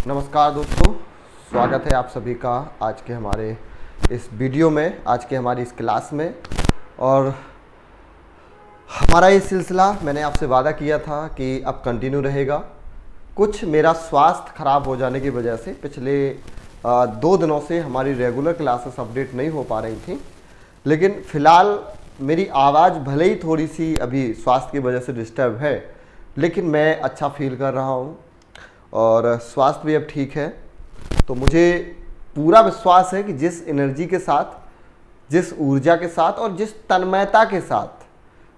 नमस्कार दोस्तों, स्वागत है आप सभी का आज के हमारे इस वीडियो में, आज के हमारी इस क्लास में। और हमारा ये सिलसिला मैंने आपसे वादा किया था कि अब कंटिन्यू रहेगा। कुछ मेरा स्वास्थ्य खराब हो जाने की वजह से पिछले 2 दिनों से हमारी रेगुलर क्लासेस अपडेट नहीं हो पा रही थी, लेकिन फ़िलहाल मेरी आवाज़ भले ही थोड़ी सी अभी स्वास्थ्य की वजह से डिस्टर्ब है, लेकिन मैं अच्छा फील कर रहा हूँ और स्वास्थ्य भी अब ठीक है। तो मुझे पूरा विश्वास है कि जिस एनर्जी के साथ, जिस ऊर्जा के साथ और जिस तन्मयता के साथ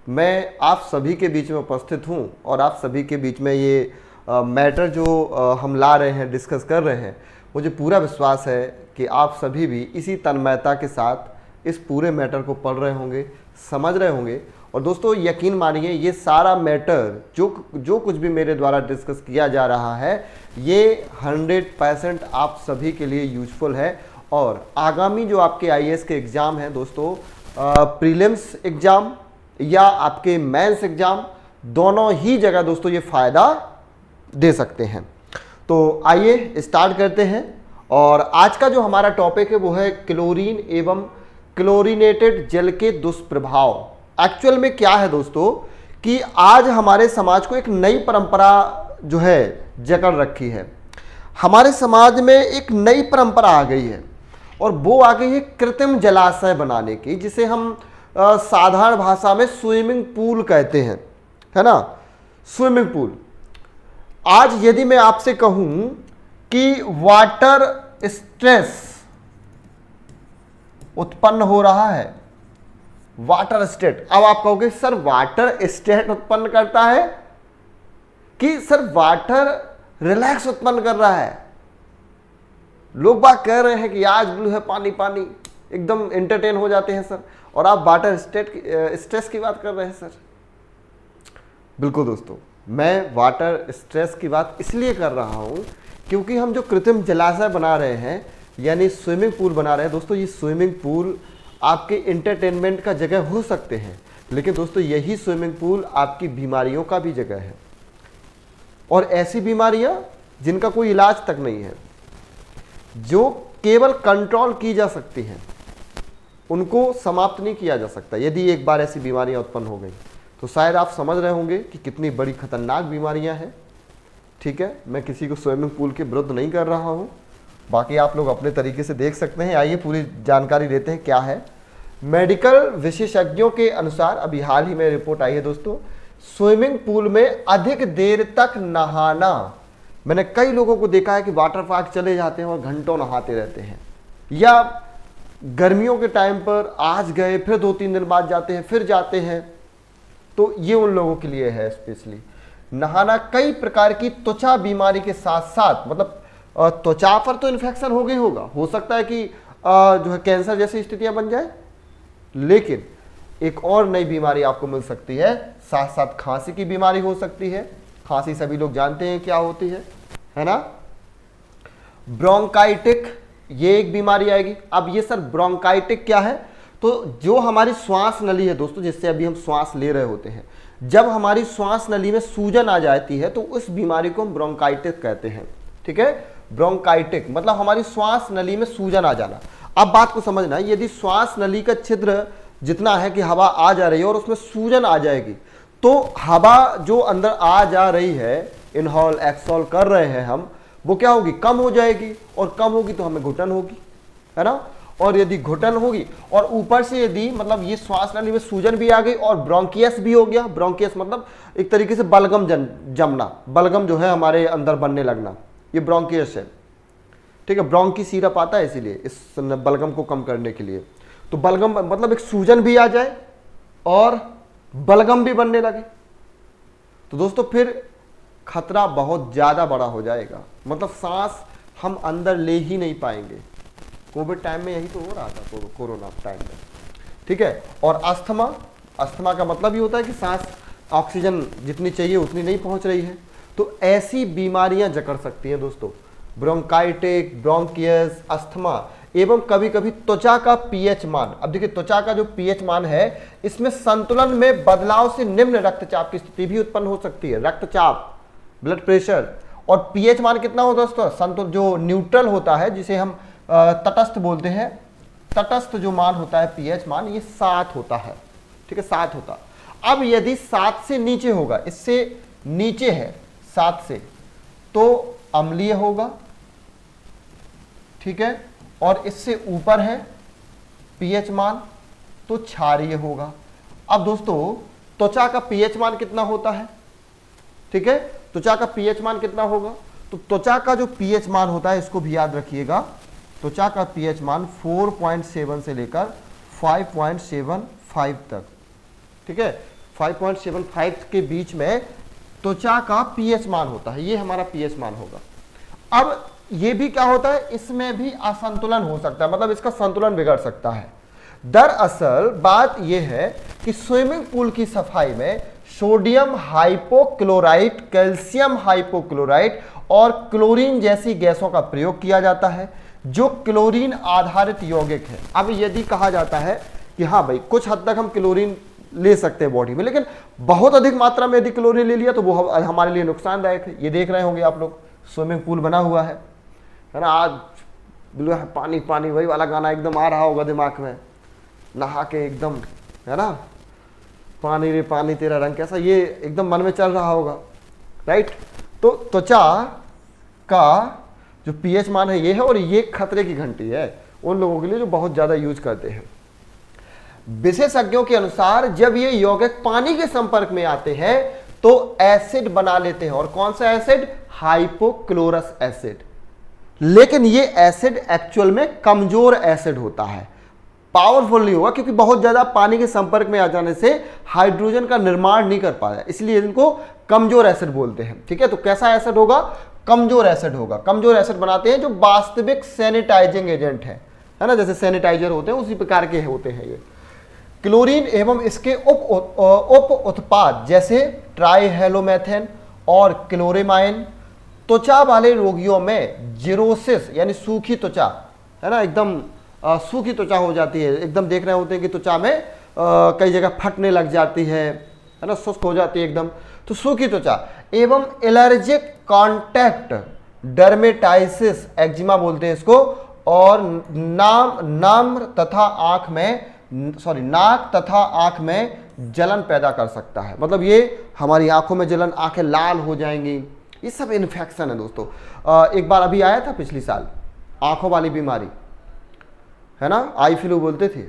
मैं आप सभी के बीच में उपस्थित हूँ और आप सभी के बीच में ये मैटर जो हम ला रहे हैं, डिस्कस कर रहे हैं, मुझे पूरा विश्वास है कि आप सभी भी इसी तन्मयता के साथ इस पूरे मैटर को पढ़ रहे होंगे, समझ रहे होंगे। और दोस्तों यकीन मानिए, ये सारा मैटर जो कुछ भी मेरे द्वारा डिस्कस किया जा रहा है, ये 100% आप सभी के लिए यूजफुल है। और आगामी जो आपके आईएएस के एग्ज़ाम हैं दोस्तों, प्रीलिम्स एग्ज़ाम या आपके मेंस एग्ज़ाम, दोनों ही जगह दोस्तों ये फ़ायदा दे सकते हैं। तो आइए स्टार्ट करते हैं। और आज का जो हमारा टॉपिक है वो है क्लोरीन एवं क्लोरीनेटेड जल के दुष्प्रभाव। एक्चुअल में क्या है दोस्तों कि आज हमारे समाज को एक नई परंपरा जो है जकड़ रखी है। हमारे समाज में एक नई परंपरा आ गई है और वो आ गई है कृत्रिम जलाशय बनाने की, जिसे हम साधारण भाषा में स्विमिंग पूल कहते हैं, है ना, स्विमिंग पूल। आज यदि मैं आपसे कहूं कि वाटर स्ट्रेस उत्पन्न हो रहा है, वाटर स्टेट, अब आप कहोगे सर वाटर स्टेट उत्पन्न करता है कि सर वाटर रिलैक्स उत्पन्न कर रहा है। लोग बात कह रहे हैं कि आज ब्लू है, पानी पानी, एकदम एंटरटेन हो जाते हैं सर, और आप वाटर स्ट्रेस की बात कर रहे हैं सर। बिल्कुल दोस्तों, मैं वाटर स्ट्रेस की बात इसलिए कर रहा हूं क्योंकि हम जो कृत्रिम जलाशय बना रहे हैं, यानी स्विमिंग पूल बना रहे हैं दोस्तों, ये स्विमिंग पूल आपके इंटरटेनमेंट का जगह हो सकते हैं, लेकिन दोस्तों यही स्विमिंग पूल आपकी बीमारियों का भी जगह है। और ऐसी बीमारियां जिनका कोई इलाज तक नहीं है, जो केवल कंट्रोल की जा सकती हैं, उनको समाप्त नहीं किया जा सकता। यदि एक बार ऐसी बीमारियां उत्पन्न हो गई तो शायद आप समझ रहे होंगे कि कितनी बड़ी खतरनाक बीमारियां हैं। ठीक है, मैं किसी को स्विमिंग पूल के विरुद्ध नहीं कर रहा हूं, बाकी आप लोग अपने तरीके से देख सकते हैं। आइए पूरी जानकारी लेते हैं क्या है। मेडिकल विशेषज्ञों के अनुसार अभी हाल ही में रिपोर्ट आई है दोस्तों, स्विमिंग पूल में अधिक देर तक नहाना, मैंने कई लोगों को देखा है कि वाटर पार्क चले जाते हैं और घंटों नहाते रहते हैं, या गर्मियों के टाइम पर आज गए फिर 2-3 दिन बाद जाते हैं, फिर जाते हैं। तो ये उन लोगों के लिए है स्पेशली। नहाना कई प्रकार की त्वचा बीमारी के साथ साथ, मतलब त्वचा पर तो इन्फेक्शन हो गई होगा, हो सकता है कि जो है कैंसर जैसी स्थितियां बन जाए, लेकिन एक और नई बीमारी आपको मिल सकती है। साथ साथ खांसी की बीमारी हो सकती है। खांसी सभी लोग जानते हैं क्या होती है ना। ब्रोंकाइटिक, ये एक बीमारी आएगी। अब ये सर ब्रोंकाइटिक क्या है? तो जो हमारी श्वास नली है दोस्तों, जिससे अभी हम श्वास ले रहे होते हैं, जब हमारी श्वास नली में सूजन आ जाती है तो उस बीमारी को हम ब्रोंकाइटिस कहते हैं। ठीक है, ब्रोंकाइटिक मतलब हमारी श्वास नली में सूजन आ जाना। अब बात को समझना, यदि श्वास नली का छिद्र जितना है कि हवा आ जा रही है और उसमें सूजन आ जाएगी, तो हवा जो अंदर आ जा रही है, इनहॉल एक्सहॉल कर रहे हैं हम, वो क्या होगी? कम हो जाएगी, और कम होगी तो हमें घुटन होगी, है ना। और यदि घुटन होगी और ऊपर से यदि मतलब ये श्वास नली में सूजन भी आ गई और ब्रोंकियस भी हो गया, ब्रोंकियस मतलब एक तरीके से बलगम जमना, बलगम जो है हमारे अंदर बनने लगना, ये ब्रोंकियस है। ठीक है, ब्रोंकी सिरप आता है इसीलिए, इस बलगम को कम करने के लिए। तो बलगम मतलब एक सूजन भी आ जाए और बलगम भी बनने लगे, तो दोस्तों फिर खतरा बहुत ज्यादा बड़ा हो जाएगा, मतलब सांस हम अंदर ले ही नहीं पाएंगे। कोविड टाइम में यही तो हो रहा था, कोरोना टाइम में। ठीक है, और अस्थमा, अस्थमा का मतलब ये होता है कि सांस ऑक्सीजन जितनी चाहिए उतनी नहीं पहुंच रही है। तो ऐसी बीमारियां जकड़ सकती हैं दोस्तों, ब्रोंकाइटिक, ब्रोंकियस, अस्थमा, एवं कभी कभी त्वचा का पीएच मान। अब देखिए त्वचा का जो पीएच मान है, इसमें संतुलन में बदलाव से निम्न रक्तचाप की स्थिति भी उत्पन्न हो सकती है। रक्तचाप, ब्लड प्रेशर और पीएच मान कितना होता है दोस्तों, संतुलित जो न्यूट्रल होता है, जिसे हम तटस्थ बोलते हैं, तटस्थ जो मान होता है पीएच मान, ये 7 होता है। ठीक है, 7 होता। अब यदि 7 से नीचे होगा, इससे नीचे है 7 से, तो अम्लीय होगा। ठीक है, और इससे ऊपर है पीएच मान, तो क्षारीय होगा। अब दोस्तों त्वचा का पीएच मान कितना होता है? ठीक है, त्वचा का पीएच मान कितना होगा? तो त्वचा का जो पीएच मान होता है, इसको भी याद रखिएगा, त्वचा का पीएच मान 4.7 से लेकर 5.75 तक। ठीक है, 5.75 के बीच में त्वचा का पीएच मान होता है, ये हमारा पीएच मान होगा। अब ये भी क्या होता है, इसमें भी असंतुलन हो सकता है, मतलब इसका संतुलन बिगड़ सकता है। दरअसल बात यह है कि स्विमिंग पूल की सफाई में सोडियम हाइपोक्लोराइट, कैल्शियम हाइपोक्लोराइट और क्लोरीन जैसी गैसों का प्रयोग किया जाता है, जो क्लोरीन आधारित यौगिक है। अब यदि कहा जाता है कि हाँ भाई कुछ हद तक हम क्लोरीन ले सकते हैं बॉडी में, लेकिन बहुत अधिक मात्रा में यदि क्लोरीन ले लिया तो वो हमारे लिए नुकसानदायक है। ये देख रहे होंगे आप लोग, स्विमिंग पूल बना हुआ है ना, आज बिल्कुल पानी पानी वही वाला गाना एकदम आ रहा होगा दिमाग में, नहा के एकदम, है ना, पानी रे पानी तेरा रंग कैसा, ये एकदम मन में चल रहा होगा, राइट। तो त्वचा का जो पीएच मान है ये है, और ये खतरे की घंटी है उन लोगों के लिए जो बहुत ज्यादा यूज करते हैं। विशेषज्ञों के अनुसार जब ये यौगिक पानी के संपर्क में आते हैं तो एसिड बना लेते हैं, और कौन सा एसिड? Hypochlorous acid. लेकिन ये एसिड एक्चुअल में कमजोर एसिड होता है, पावरफुल नहीं होगा, क्योंकि बहुत ज्यादा पानी के संपर्क में आ जाने से हाइड्रोजन का निर्माण नहीं कर पाया, इसलिए इनको कमजोर एसिड बोलते हैं। ठीक है, तो कैसा एसिड होगा? कमजोर एसिड होगा। कमजोर एसिड बनाते हैं जो वास्तविक सैनिटाइजिंग एजेंट है ना, जैसे सैनिटाइजर होते हैं उसी प्रकार के होते हैं ये। क्लोरीन एवं इसके उप उत्पाद जैसे ट्राइहेलोमेथेन और क्लोरेमाइन त्वचा वाले रोगियों में जिरोसिस यानी सूखी त्वचा, है ना, एकदम सूखी त्वचा हो जाती है, एकदम देख रहे होते हैं कि त्वचा में कई जगह फटने लग जाती है ना, शुष्क हो जाती है एकदम, तो सूखी त्वचा एवं एलर्जिक कांटेक्ट डर्मेटाइसिस, एक्जिमा बोलते हैं इसको, और नाक तथा आंख में जलन पैदा कर सकता है। मतलब ये हमारी आंखों में जलन, आंखें लाल हो जाएंगी, ये सब इन्फेक्शन है दोस्तों। एक बार अभी आया था पिछली साल आंखों वाली बीमारी, है ना, आई फ्लू बोलते थे,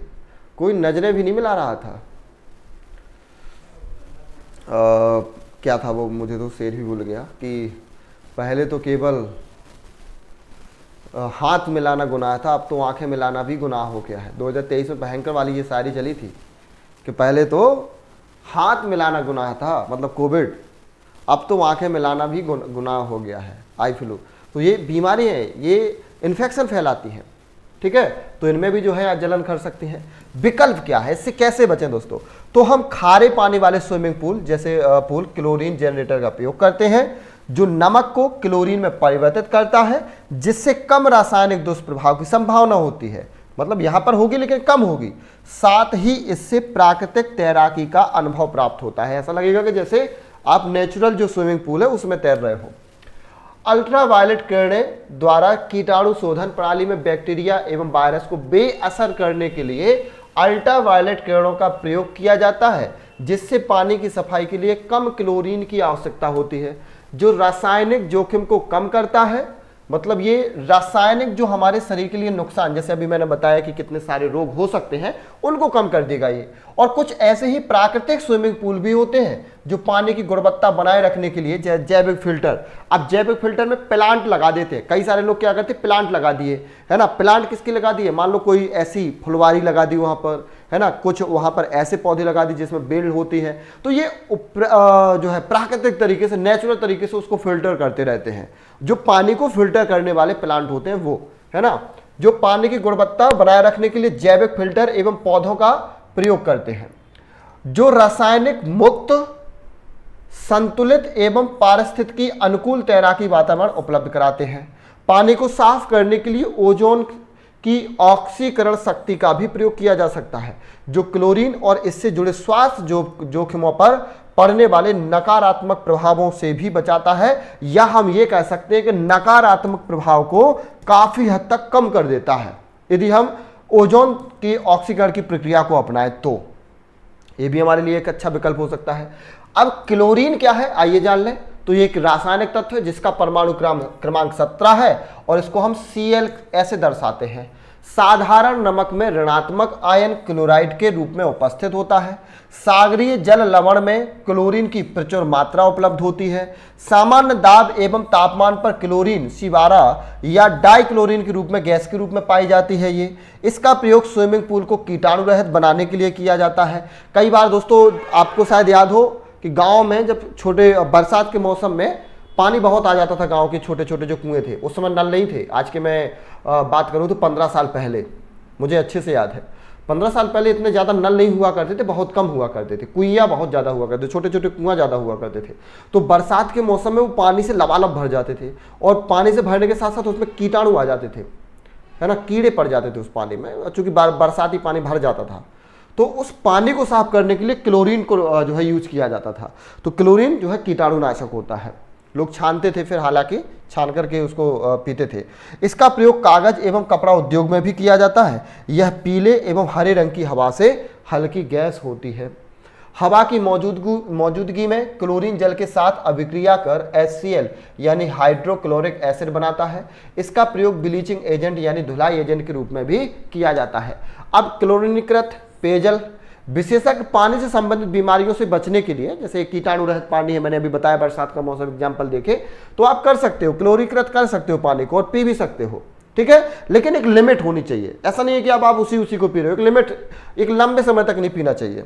कोई नजरें भी नहीं मिला रहा था। क्या था वो, मुझे तो शेर भी भूल गया, कि पहले तो केवल हाथ मिलाना गुनाह था, अब तो आंखें मिलाना भी गुनाह हो गया है। 2023 में भयंकर वाली ये सारी चली थी कि पहले तो हाथ मिलाना गुनाह था, मतलब कोविड, अब तो आंखें मिलाना भी गुनाह हो गया है, आई फ्लू। तो ये बीमारी है, ये इन्फेक्शन फैलाती है। ठीक है, तो इनमें भी जो है जलन कर सकती है। विकल्प क्या है, इससे कैसे बचें दोस्तों? तो हम खारे पानी वाले स्विमिंग पूल जैसे पूल क्लोरीन जनरेटर का प्रयोग करते हैं, जो नमक को क्लोरीन में परिवर्तित करता है, जिससे कम रासायनिक दुष्प्रभाव की संभावना होती है। मतलब यहां पर होगी लेकिन कम होगी। साथ ही इससे प्राकृतिक तैराकी का अनुभव प्राप्त होता है, ऐसा लगेगा कि जैसे आप नेचुरल जो स्विमिंग पूल है उसमें तैर रहे हो। अल्ट्रावायलेट किरणें द्वारा कीटाणु शोधन प्रणाली में बैक्टीरिया एवं वायरस को बेअसर करने के लिए अल्ट्रावायलेट किरणों का प्रयोग किया जाता है, जिससे पानी की सफाई के लिए कम क्लोरीन की आवश्यकता होती है, जो रासायनिक जोखिम को कम करता है। मतलब ये रासायनिक जो हमारे शरीर के लिए नुकसान, जैसे अभी मैंने बताया कि कितने सारे रोग हो सकते हैं, उनको कम कर देगा ये। और कुछ ऐसे ही प्राकृतिक स्विमिंग पूल भी होते हैं जो पानी की गुणवत्ता बनाए रखने के लिए जैविक फिल्टर, अब जैविक फिल्टर में प्लांट लगा देते हैं। कई सारे लोग क्या करते हैं, प्लांट लगा दिए, है ना। प्लांट किसकी लगा दिए? मान लो कोई ऐसी फुलवारी लगा दी वहां पर, है ना, कुछ वहां पर ऐसे पौधे लगा दी जिसमें बेल होती है, तो ये जो है प्राकृतिक तरीके से, नेचुरल तरीके से उसको फिल्टर करते रहते हैं। जो पानी को फिल्टर करने वाले प्लांट होते हैं वो, है ना, जो पानी की गुणवत्ता बनाए रखने के लिए जैविक फिल्टर एवं पौधों का प्रयोग करते हैं, जो रासायनिक मुक्त, संतुलित एवं पारिस्थितिकी अनुकूल तैराकी वातावरण उपलब्ध कराते हैं। पानी को साफ करने के लिए ओजोन की ऑक्सीकरण शक्ति का भी प्रयोग किया जा सकता है, जो क्लोरीन और इससे जुड़े स्वास्थ्य जोखिमों पर पड़ने वाले नकारात्मक प्रभावों से भी बचाता है, या हम ये कह सकते हैं कि नकारात्मक प्रभाव को काफी हद तक कम कर देता है यदि हम ओजोन की ऑक्सीकरण की प्रक्रिया को अपनाएं तो। ये भी हमारे लिए एक अच्छा विकल्प हो सकता है। अब क्लोरीन क्या है आइए जान लें। तो ये एक रासायनिक तत्व है जिसका परमाणु क्रमांक 17 है और इसको हम Cl ऐसे दर्शाते हैं। साधारण नमक में ऋणात्मक आयन क्लोराइड के रूप में उपस्थित होता है। सागरीय जल लवण में क्लोरीन की प्रचुर मात्रा उपलब्ध होती है। सामान्य दाब एवं तापमान पर क्लोरीन C12 या डाइक्लोरीन के रूप में गैस के रूप में पाई जाती है। ये इसका प्रयोग स्विमिंग पूल को कीटाणु रहित बनाने के लिए किया जाता है। कई बार दोस्तों आपको शायद याद हो कि गांव में जब छोटे बरसात के मौसम में पानी बहुत आ जाता था, गांव के छोटे छोटे जो कुएं थे, उस समय नल नहीं थे। आज के मैं बात करूं तो 15 साल पहले, मुझे अच्छे से याद है 15 साल पहले इतने ज़्यादा नल नहीं हुआ करते थे, बहुत कम हुआ करते थे, कुइयाँ बहुत ज़्यादा हुआ करते थे, छोटे छोटे कुआं ज़्यादा हुआ करते थे। तो बरसात के मौसम में वो पानी से लबालब भर जाते थे और पानी से भरने के साथ साथ उसमें कीटाणु आ जाते थे, है ना, कीड़े पड़ जाते थे उस पानी में, चूँकि बरसाती पानी भर जाता था। तो उस पानी को साफ करने के लिए क्लोरीन को जो है यूज किया जाता था। तो क्लोरीन जो है कीटाणुनाशक होता है। लोग छानते थे, फिर हालांकि छान करके उसको पीते थे। इसका प्रयोग कागज एवं कपड़ा उद्योग में भी किया जाता है। यह पीले एवं हरे रंग की हवा से हल्की गैस होती है। हवा की मौजूदगी में क्लोरीन जल के साथ अभिक्रिया कर HCl यानी हाइड्रोक्लोरिक एसिड बनाता है। इसका प्रयोग ब्लीचिंग एजेंट यानी धुलाई एजेंट के रूप में भी किया जाता है। अब क्लोरीनीकृत पेयजल विशेषज्ञ पानी से संबंधित बीमारियों से बचने के लिए, जैसे कीटाणु रहित पानी है, मैंने अभी बताया बरसात का मौसम एग्जाम्पल देखे, तो आप कर सकते हो, क्लोरीकृत कर सकते हो पानी को और पी भी सकते हो, ठीक है, लेकिन एक लिमिट होनी चाहिए। ऐसा नहीं है कि आप उसी को पी रहे हो, एक लिमिट, एक लंबे समय तक नहीं पीना चाहिए।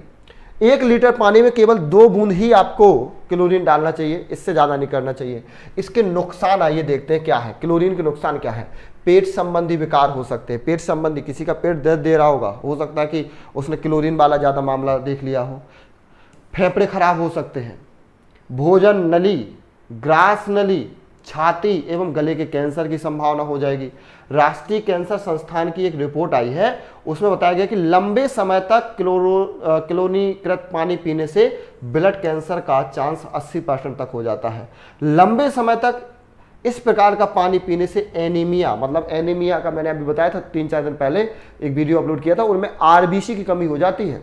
1 लीटर पानी में केवल 2 बूंद ही आपको क्लोरीन डालना चाहिए, इससे ज़्यादा नहीं करना चाहिए। इसके नुकसान आइए देखते हैं क्या है। क्लोरीन के नुकसान क्या है। पेट संबंधी विकार हो सकते हैं। पेट संबंधी, किसी का पेट दर्द दे रहा होगा, हो सकता है कि उसने क्लोरीन वाला ज़्यादा मामला देख लिया हो। फेफड़े खराब हो सकते हैं। भोजन नली, ग्रास नली, छाती एवं गले के कैंसर की संभावना हो जाएगी। राष्ट्रीय कैंसर संस्थान की एक रिपोर्ट आई है, उसमें बताया गया कि लंबे समय तक क्लोरीनीकृत पानी पीने से ब्लड कैंसर का चांस 80% तक हो जाता है। लंबे समय तक इस प्रकार का पानी पीने से एनीमिया, मतलब एनीमिया का मैंने अभी बताया था 3-4 दिन पहले एक वीडियो अपलोड किया था, उनमें RBC की कमी हो जाती है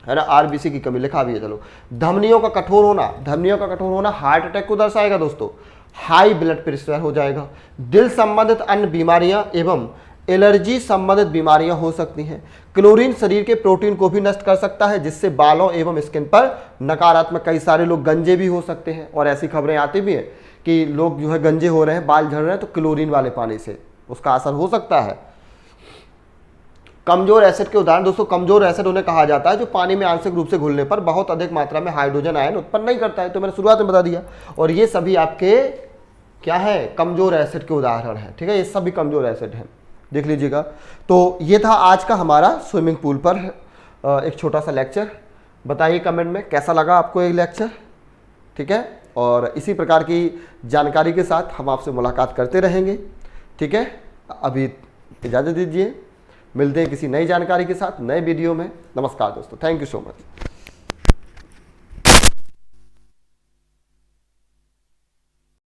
ना, RBC की कमी लिखा भी है। चलो, धमनियों का कठोर होना हार्ट अटैक को दर्शाएगा दोस्तों। हाई ब्लड प्रेशर हो जाएगा। दिल संबंधित अन्य बीमारियां एवं एलर्जी संबंधित बीमारियां हो सकती हैं। क्लोरीन शरीर के प्रोटीन को भी नष्ट कर सकता है, जिससे बालों एवं स्किन पर नकारात्मक, कई सारे लोग गंजे भी हो सकते हैं और ऐसी खबरें आती भी हैं कि लोग जो है गंजे हो रहे हैं, बाल झड़ रहे हैं, तो क्लोरीन वाले पानी से उसका असर हो सकता है। कमजोर एसिड के उदाहरण दोस्तों, कमजोर एसिड उन्हें कहा जाता है जो पानी में आंशिक रूप से घुलने पर बहुत अधिक मात्रा में हाइड्रोजन आयन उत्पन्न नहीं करता है, तो मैंने शुरुआत में बता दिया। और ये सभी आपके क्या है, कमजोर एसिड के उदाहरण है, ठीक है, ये सभी कमजोर एसिड हैं, देख लीजिएगा। तो ये था आज का हमारा स्विमिंग पूल पर एक छोटा सा लेक्चर। बताइए कमेंट में कैसा लगा आपको ये लेक्चर, ठीक है, और इसी प्रकार की जानकारी के साथ हम आपसे मुलाकात करते रहेंगे, ठीक है। अभी इजाज़त दीजिए, मिलते हैं किसी नई जानकारी के साथ नए वीडियो में। नमस्कार दोस्तों, थैंक यू सो मच।